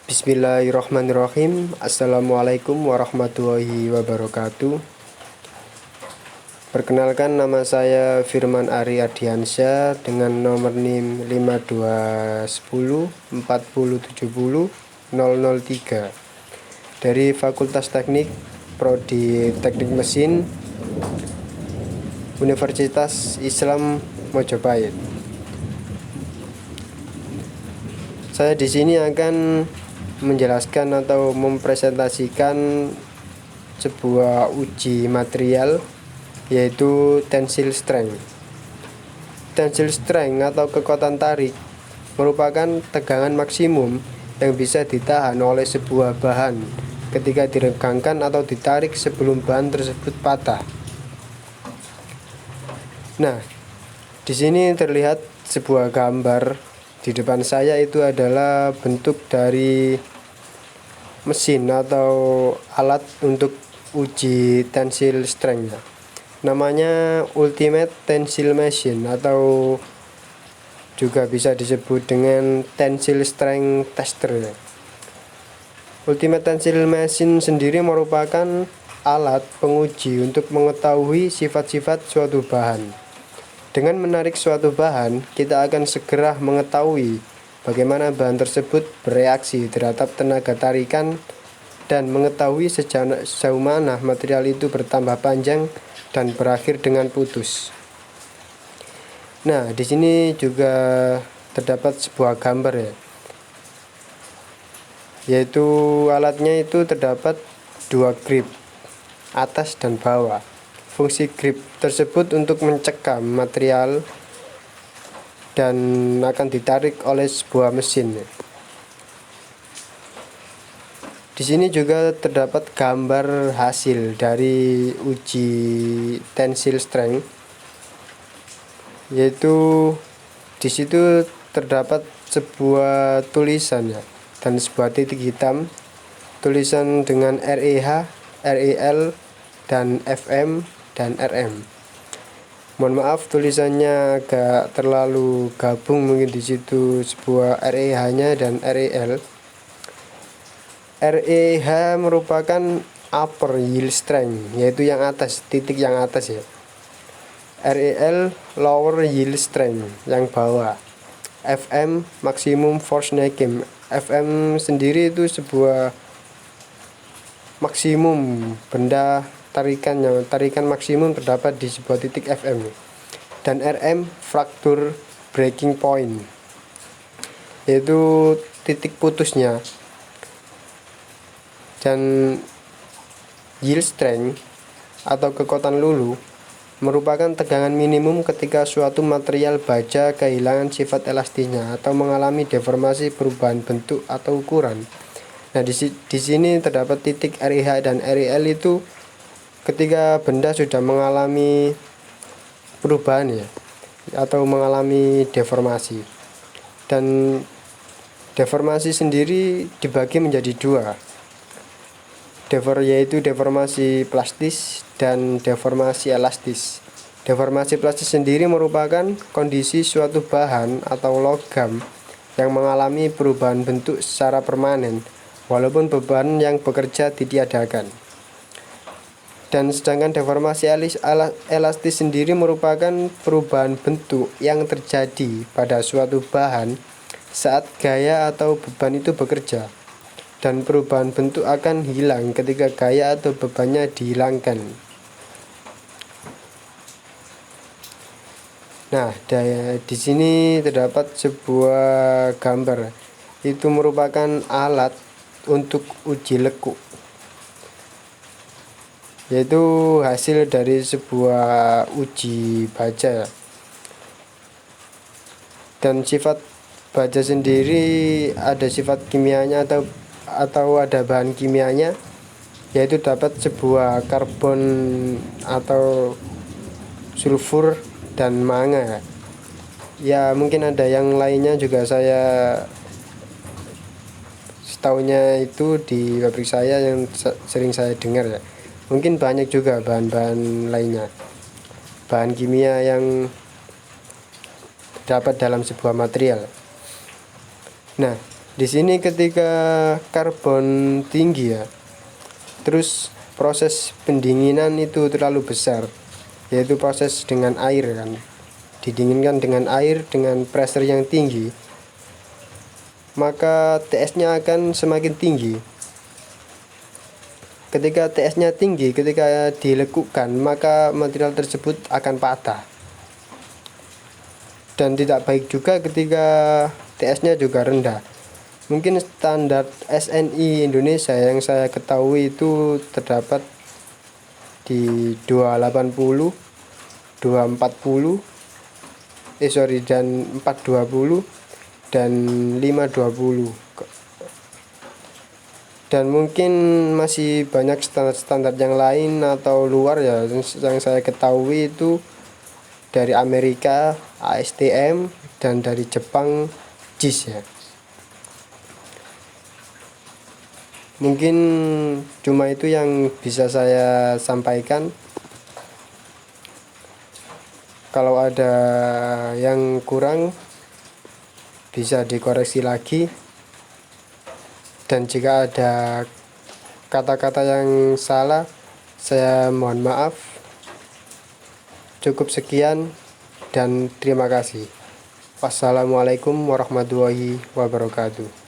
Bismillahirrahmanirrahim. Assalamualaikum warahmatullahi wabarakatuh. Perkenalkan, nama saya Firman Ari Ardiansyah dengan nomor NIM 5210 4070 003 dari Fakultas Teknik Prodi Teknik Mesin Universitas Islam Mojopahit. Saya di sini akan menjelaskan atau mempresentasikan sebuah uji material, yaitu tensile strength. Tensile strength atau kekuatan tarik merupakan tegangan maksimum yang bisa ditahan oleh sebuah bahan ketika diregangkan atau ditarik sebelum bahan tersebut patah. Nah, di sini terlihat sebuah gambar. Di depan saya itu adalah bentuk dari mesin atau alat untuk uji tensile strength. Namanya Ultimate Tensile Machine atau juga bisa disebut dengan Tensile Strength Tester. Ultimate Tensile Machine sendiri merupakan alat penguji untuk mengetahui sifat-sifat suatu bahan. Dengan menarik suatu bahan, kita akan segera mengetahui bagaimana bahan tersebut bereaksi terhadap tenaga tarikan dan mengetahui sejauh mana material itu bertambah panjang dan berakhir dengan putus. Nah, di sini juga terdapat sebuah gambar ya, yaitu alatnya itu terdapat dua grip, atas dan bawah. Fungsi grip tersebut untuk mencekam material dan akan ditarik oleh sebuah mesin. Di sini juga terdapat gambar hasil dari uji tensile strength, yaitu di situ terdapat sebuah tulisan ya, dan sebuah titik hitam, tulisan dengan REH, REL, dan FM dan RM. Mohon maaf tulisannya agak terlalu gabung, mungkin di situ sebuah REH-nya dan REL. REH merupakan upper yield strength, yaitu yang atas, titik yang atas ya. REL lower yield strength, yang bawah. FM maximum force negging. FM sendiri itu sebuah maksimum benda tarikan maksimum terdapat di sebuah titik FM. Dan RM fracture breaking point, yaitu titik putusnya. Dan yield strength atau kekuatan lulu merupakan tegangan minimum ketika suatu material baja kehilangan sifat elastisnya atau mengalami deformasi, perubahan bentuk atau ukuran. Nah, di sini terdapat titik REH dan REL itu ketika benda sudah mengalami perubahan ya, atau mengalami deformasi. Dan deformasi sendiri dibagi menjadi dua, yaitu deformasi plastis dan deformasi elastis. Deformasi plastis sendiri merupakan kondisi suatu bahan atau logam yang mengalami perubahan bentuk secara permanen walaupun beban yang bekerja ditiadakan. Dan sedangkan deformasi elastis sendiri merupakan perubahan bentuk yang terjadi pada suatu bahan saat gaya atau beban itu bekerja, dan perubahan bentuk akan hilang ketika gaya atau bebannya dihilangkan. Nah, di sini terdapat sebuah gambar, itu merupakan alat untuk uji lekuk, yaitu hasil dari sebuah uji baja. Dan sifat baja sendiri ada sifat kimianya atau ada bahan kimianya, yaitu dapat sebuah karbon atau sulfur dan manga. Ya, mungkin ada yang lainnya juga, saya setahunya itu di pabrik saya yang sering saya dengar ya. Mungkin banyak juga bahan-bahan lainnya, bahan kimia yang terdapat dalam sebuah material. Nah, Di sini ketika karbon tinggi ya, terus proses pendinginan itu terlalu besar, yaitu proses dengan air kan, didinginkan dengan air dengan pressure yang tinggi, maka TS-nya akan semakin tinggi. Ketika TS-nya tinggi, ketika dilekukan, maka material tersebut akan patah. Dan tidak baik juga ketika TS-nya juga rendah. Mungkin standar SNI Indonesia yang saya ketahui itu terdapat di 280, 240, dan 420 dan 520. Dan mungkin masih banyak standar-standar yang lain atau luar ya, yang saya ketahui itu dari Amerika ASTM dan dari Jepang JIS ya. Mungkin cuma itu yang bisa saya sampaikan. Kalau ada yang kurang bisa dikoreksi lagi. Dan jika ada kata-kata yang salah, saya mohon maaf. Cukup sekian dan terima kasih. Wassalamualaikum warahmatullahi wabarakatuh.